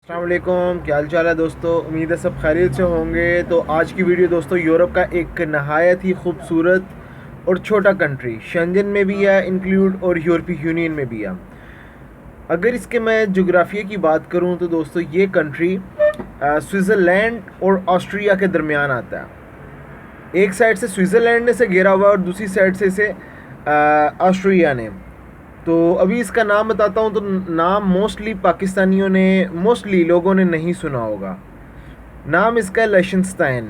अस्सलाम वालेकुम, क्या हाल चाल है दोस्तों। उम्मीद है सब खैरियत से होंगे। तो आज की वीडियो दोस्तों यूरोप का एक नहायत ही खूबसूरत और छोटा कंट्री, शेंजन में भी है इंक्लूड और यूरोपीय यूनियन में भी है। अगर इसके मैं जोग्राफिया की बात करूं तो दोस्तों ये कंट्री स्विट्ज़रलैंड और ऑस्ट्रिया के दरमियान आता है। एक साइड से स्विट्ज़रलैंड ने से घेरा हुआ है और दूसरी साइड से इसे ऑस्ट्रिया ने। तो अभी इसका नाम बताता हूँ। तो नाम मोस्टली लोगों ने नहीं सुना होगा। नाम इसका है लिechtenstein।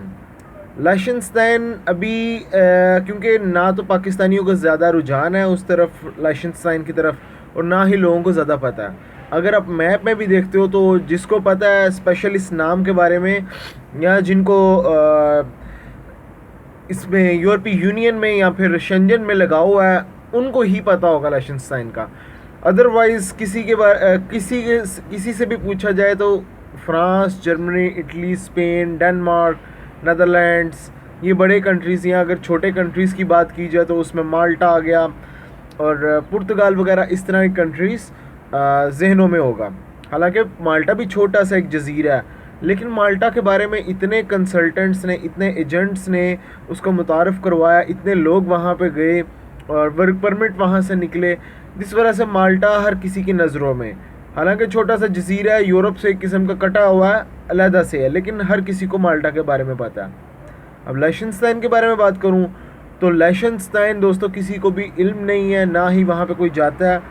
लिechtenstein अभी क्योंकि ना तो पाकिस्तानियों का ज़्यादा रुझान है उस तरफ लिechtenstein की तरफ और ना ही लोगों को ज़्यादा पता है। अगर आप मैप में भी देखते हो तो जिसको पता है स्पेशल इस नाम के बारे में या जिनको इसमें यूरोपीय यूनियन में या फिर शेंजन में लगा हुआ है उनको ही पता होगा लिechtenstein का। अदरवाइज़ किसी से भी पूछा जाए तो France, Germany, Italy, Spain, Denmark, Netherlands, ये बड़े कंट्रीज़ हैं। अगर छोटे कंट्रीज़ की बात की जाए तो उसमें माल्टा आ गया और पुर्तगाल वगैरह, इस तरह की कंट्रीज़ जहनों में होगा। हालांकि माल्टा भी छोटा सा एक जजीरा है, लेकिन माल्टा के बारे में इतने कंसल्टेंट्स ने, इतने एजेंट्स ने उसको मुतारफ़ करवाया, इतने लोग वहाँ पे गए और वर्क परमिट वहाँ से निकले, जिस वजह से माल्टा हर किसी की नज़रों में, हालांकि छोटा सा जजीरा है, यूरोप से एक किस्म का कटा हुआ है, अलहदा से है, लेकिन हर किसी को माल्टा के बारे में पता है। अब लिechtenstein के बारे में बात करूँ तो लिechtenstein दोस्तों किसी को भी इल्म नहीं है, ना ही वहाँ पे कोई जाता है,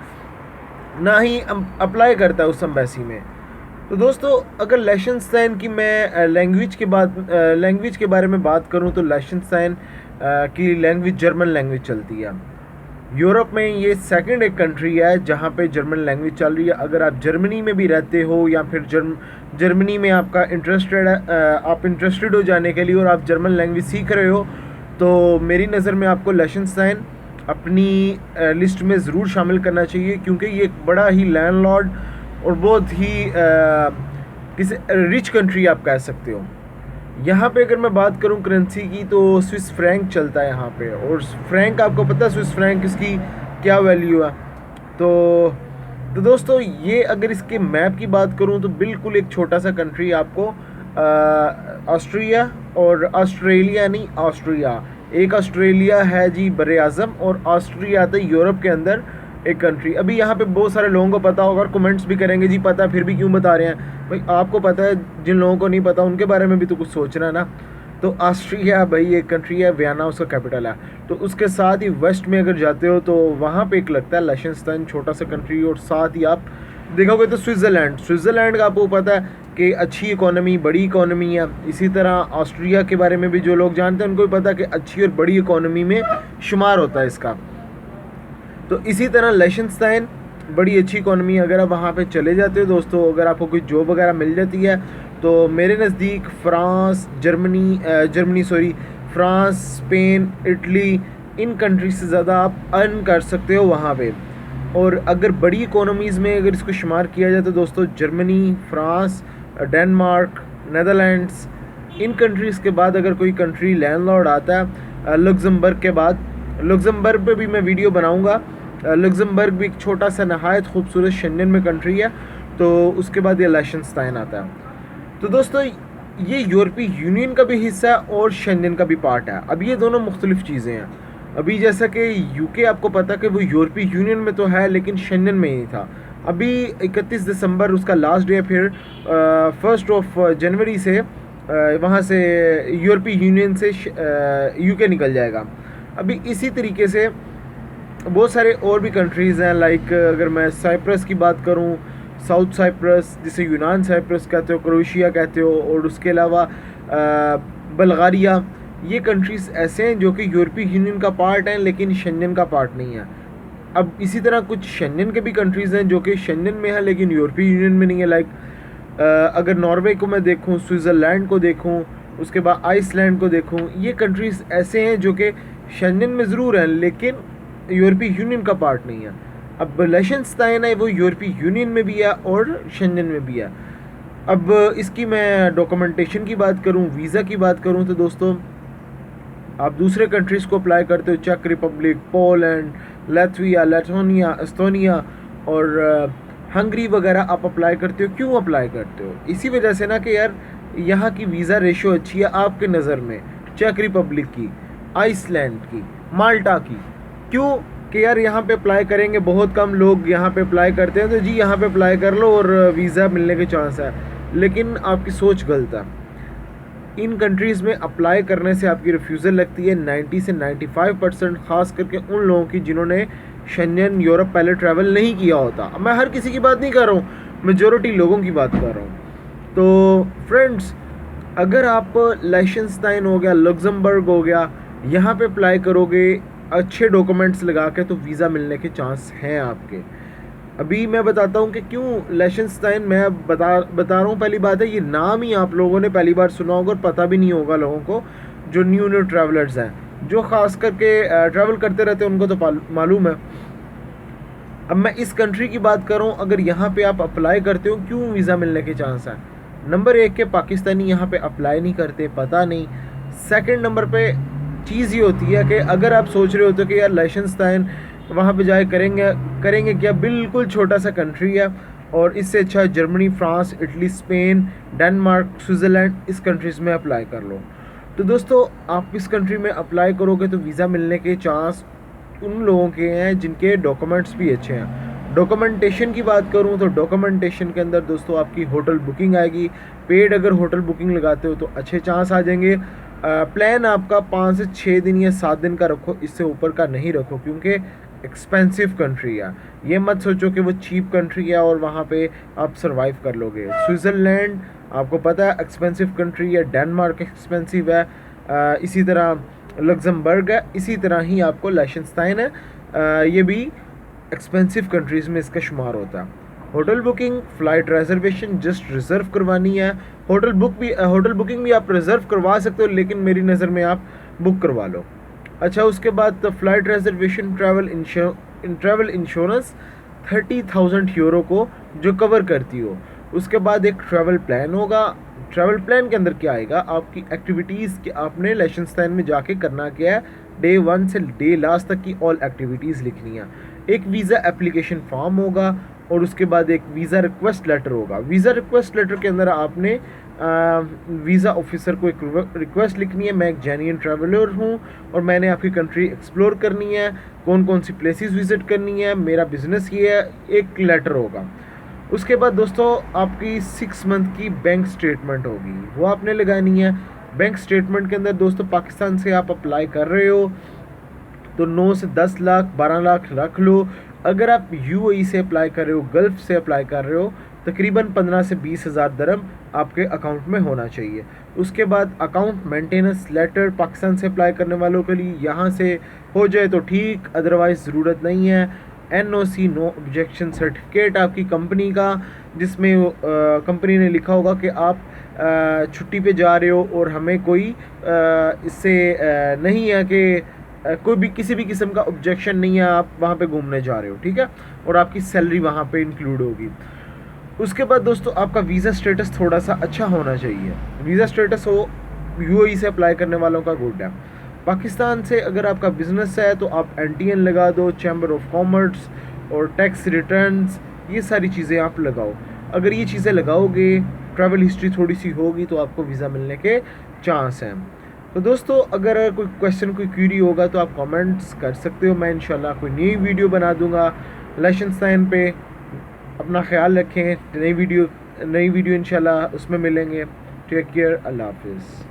ना ही अप्लाई करता है उस एम्बेसी में। तो दोस्तों अगर लिechtenstein की मैं लैंग्वेज के बारे में बात करूं तो लिechtenstein की लैंग्वेज जर्मन लैंग्वेज चलती है। यूरोप में ये सेकंड एक कंट्री है जहां पे जर्मन लैंग्वेज चल रही है। अगर आप जर्मनी में भी रहते हो या फिर जर्मनी में आपका आप इंटरेस्टेड हो जाने के लिए और आप जर्मन लैंग्वेज सीख रहे हो तो मेरी नज़र में आपको लिechtenstein अपनी लिस्ट में ज़रूर शामिल करना चाहिए, क्योंकि ये एक बड़ा ही लैंडलॉर्ड और बहुत ही किसी रिच कंट्री आप कह सकते हो। यहाँ पे अगर मैं बात करूँ करेंसी की तो स्विस फ्रैंक चलता है यहाँ पे, और फ्रैंक आपको पता है स्विस फ्रैंक इसकी क्या वैल्यू है। तो दोस्तों ये अगर इसके मैप की बात करूँ तो बिल्कुल एक छोटा सा कंट्री आपको ऑस्ट्रिया और ऑस्ट्रेलिया नहीं, ऑस्ट्रिया, एक ऑस्ट्रेलिया है जी बरे आज़म, और ऑस्ट्रिया आता है यूरोप के अंदर एक कंट्री। अभी यहाँ पे बहुत सारे लोगों को पता होगा और कमेंट्स भी करेंगे जी पता फिर भी क्यों बता रहे हैं भाई। आपको पता है, जिन लोगों को नहीं पता उनके बारे में भी तो कुछ सोचना है ना। तो ऑस्ट्रिया भाई एक कंट्री है, वियना उसका कैपिटल है। तो उसके साथ ही वेस्ट में अगर जाते हो तो वहाँ पे एक लगता है लिechtenstein, छोटा सा कंट्री, और साथ ही आप देखोगे तो स्विट्ज़रलैंड का आपको पता है कि अच्छी इकोनॉमी, बड़ी इकोनॉमी है। इसी तरह ऑस्ट्रिया के बारे में भी जो लोग जानते हैं उनको भी पता है कि अच्छी और बड़ी इकोनॉमी में शुमार होता है इसका। तो इसी तरह लिechtenstein बड़ी अच्छी इकोनॉमी। अगर आप वहाँ पे चले जाते हो दोस्तों, अगर आपको कोई जॉब वगैरह मिल जाती है तो मेरे नज़दीक France, Spain, Italy, in country से ज़्यादा आप अर्न कर सकते हो वहाँ पे। और अगर बड़ी इकोनॉमीज़ में अगर इसको शुमार किया जाए तो दोस्तों जर्मनी, फ्रांस, डेनमार्क, नेदरलैंड्स, इन कंट्रीज़ के बाद अगर कोई कंट्री लैंडलॉर्ड आता है लग्जमबर्ग के बाद, लग्जमबर्ग पे भी मैं वीडियो बनाऊंगा। लग्जमबर्ग भी एक छोटा सा नहायत खूबसूरत शेंजन में कंट्री है। तो उसके बाद ये लिechtenstein आता है। तो दोस्तों ये यूरोपीय यूनियन का भी हिस्सा है और शेंजन का भी पार्ट है। अब ये दोनों मुख्तलिफ चीज़ें हैं। अभी जैसा कि यूके आपको पता कि वो यूरोपीय यूनियन में तो है लेकिन शेंजन में ही था। अभी 31 दिसंबर उसका लास्ट डे, फिर 1 जनवरी से वहाँ से यूरोपीय यूनियन से यूके निकल जाएगा। अभी इसी तरीके से बहुत सारे और भी कंट्रीज़ हैं, लाइक अगर मैं साइप्रस की बात करूं, साउथ साइप्रस जिसे यूनान साइप्रस कहते हो, क्रोएशिया कहते हो, और उसके अलावा बल्गारिया, ये कंट्रीज़ ऐसे हैं जो कि यूरोपीय यूनियन का पार्ट हैं लेकिन शेंजन का पार्ट नहीं है। अब इसी तरह कुछ शेंजन के भी कंट्रीज़ हैं जो कि शेंजन में है लेकिन यूरोपीय यूनियन में नहीं है। लाइक अगर नॉर्वे को मैं देखूँ, स्विट्ज़रलैंड को देखूँ, उसके बाद आइसलैंड को देखूँ, ये कंट्रीज़ ऐसे हैं जो कि शेंजन में ज़रूर हैं लेकिन यूरोपीय यूनियन का पार्ट नहीं है। अब लिechtenstein है वो यूरोपीय यूनियन में भी है और शेंजन में भी है। अब इसकी मैं डॉक्यूमेंटेशन की बात करूं, वीज़ा की बात करूं तो दोस्तों आप दूसरे कंट्रीज़ को अप्लाई करते हो, चेक Republic, Poland, Latvia, Letonia, Estonia और हंगरी वगैरह आप अप्लाई करते हो, क्यों अप्लाई करते हो? इसी वजह से ना कि यार यहाँ की वीज़ा रेशो अच्छी है आपके नज़र में, चेक रिपब्लिक की, आइसलैंड की, माल्टा की। क्यों? कि यार यहाँ पे अप्लाई करेंगे, बहुत कम लोग यहाँ पे अप्लाई करते हैं, तो जी यहाँ पे अप्लाई कर लो और वीज़ा मिलने के चांस है। लेकिन आपकी सोच गलत है। इन कंट्रीज़ में अप्लाई करने से आपकी रिफ्यूज़ल लगती है 90 से 95%, ख़ास करके उन लोगों की जिन्होंने शेंजन यूरोप पहले ट्रैवल नहीं किया होता। मैं हर किसी की बात नहीं कर रहा हूँ, मेजॉरिटी लोगों की बात कर रहा हूँ। तो फ्रेंड्स, अगर आप लाइशेंस्टाइन हो गया, लग्जमबर्ग हो गया, यहाँ पे अप्लाई करोगे अच्छे डॉक्यूमेंट्स लगा के, तो वीज़ा मिलने के चांस हैं आपके। अभी मैं बताता हूँ कि क्यों लाइशेंस्टाइन मैं बता रहा हूँ। पहली बात है, ये नाम ही आप लोगों ने पहली बार सुना होगा और पता भी नहीं होगा लोगों को, जो न्यू ट्रैवलर्स हैं, जो ख़ास करके ट्रैवल करते रहते हैं, उनको तो मालूम है। अब मैं इस कंट्री की बात कर रहा हूँ, अगर यहाँ पे आप अप्लाई करते हो, क्यों वीज़ा मिलने के चांस हैं? नंबर 1 के पाकिस्तानी यहाँ पे अप्लाई नहीं करते, पता नहीं। सेकंड नंबर पे चीज़ ये होती है कि अगर आप सोच रहे होते हो कि यार लाइशेंस्टाइन वहाँ पे जाए करेंगे क्या, बिल्कुल छोटा सा कंट्री है, और इससे अच्छा Germany, France, Italy, Spain, Denmark, Switzerland, इस कंट्रीज़ में अप्लाई कर लो। तो दोस्तों, आप इस कंट्री में अप्लाई करोगे तो वीज़ा मिलने के चांस उन लोगों के हैं जिनके डॉक्यूमेंट्स भी अच्छे हैं। डॉक्यूमेंटेशन की बात करूं तो डॉक्यूमेंटेशन के अंदर दोस्तों आपकी होटल बुकिंग आएगी। पेड अगर होटल बुकिंग लगाते हो तो अच्छे चांस आ जाएंगे। प्लान आपका 5 से 6 दिन या 7 दिन का रखो, इससे ऊपर का नहीं रखो, क्योंकि एक्सपेंसिव कंट्री है। ये मत सोचो कि वो चीप कंट्री है और वहाँ पे आप सरवाइव कर लोगे। स्विट्ज़रलैंड आपको पता है एक्सपेंसिव कंट्री है, डेनमार्क एक्सपेंसिव है, इसी तरह लग्जमबर्ग है, इसी तरह ही आपको लाइशेंस्टाइन है, ये भी एक्सपेंसिव कंट्रीज़ में इसका शुमार होता है। Hotel booking, flight reservation just reserve करवानी है। होटल बुकिंग भी आप रिज़र्व करवा सकते हो, लेकिन मेरी नज़र में आप बुक करवा लो। अच्छा, उसके बाद तो flight reservation, travel insurance 30,000 euro को जो कवर करती हो। उसके बाद एक ट्रैवल प्लान होगा। ट्रैवल प्लान के अंदर क्या आएगा, आपकी एक्टिविटीज़ कि आपने लाइशेंस्टाइन में जाके करना क्या है, डे 1 से डे लास्ट तक की ऑल एक्टिविटीज़ लिखनी है। एक वीज़ा एप्लीकेशन फॉर्म होगा और उसके बाद एक वीज़ा रिक्वेस्ट लेटर होगा। वीज़ा रिक्वेस्ट लेटर के अंदर आपने वीज़ा ऑफिसर को एक रिक्वेस्ट लिखनी है, मैं एक जेन्युइन ट्रैवलर हूँ और मैंने आपकी कंट्री एक्सप्लोर करनी है, कौन कौन सी प्लेसेस विज़िट करनी है, मेरा बिज़नेस ये है, एक लेटर होगा। उसके बाद दोस्तों आपकी 6 मंथ की बैंक स्टेटमेंट होगी, वो आपने लगानी है। बैंक स्टेटमेंट के अंदर दोस्तों पाकिस्तान से आप अप्लाई कर रहे हो तो 9 से 10 लाख 12 लाख रख लो। अगर आप यूएई से अप्लाई कर रहे हो, गल्फ़ से अप्लाई कर रहे हो, तकरीबन 15 से 20 हज़ार दरम आपके अकाउंट में होना चाहिए। उसके बाद अकाउंट मेंटेनेंस लेटर पाकिस्तान से अप्लाई करने वालों के लिए यहाँ से हो जाए तो ठीक, अदरवाइज़ ज़रूरत नहीं है। NOC नो ऑब्जेक्शन सर्टिफिकेट आपकी कंपनी का, जिसमें कंपनी ने लिखा होगा कि आप छुट्टी पे जा रहे हो और हमें कोई इससे नहीं है कि कोई भी किसी भी किस्म का ऑब्जेक्शन नहीं है, आप वहाँ पे घूमने जा रहे हो, ठीक है, और आपकी सैलरी वहाँ पे इंक्लूड होगी। उसके बाद दोस्तों आपका वीज़ा स्टेटस थोड़ा सा अच्छा होना चाहिए। वीज़ा स्टेटस हो यूएई से अप्लाई करने वालों का गुड है। पाकिस्तान से अगर आपका बिज़नेस है तो आप NTN लगा दो, चैम्बर ऑफ कॉमर्स और टैक्स रिटर्न्स, ये सारी चीज़ें आप लगाओ। अगर ये चीज़ें लगाओगे, ट्रैवल हिस्ट्री थोड़ी सी होगी, तो आपको वीज़ा मिलने के चांस हैं। तो दोस्तों अगर कोई क्वेश्चन, कोई क्वेरी होगा तो आप कमेंट्स कर सकते हो। मैं इंशाल्लाह कोई नई वीडियो बना दूंगा लाइशेंस्टाइन पे। अपना ख्याल रखें, नई वीडियो इंशाल्लाह उसमें मिलेंगे। टेक केयर, अल्लाह हाफिज़।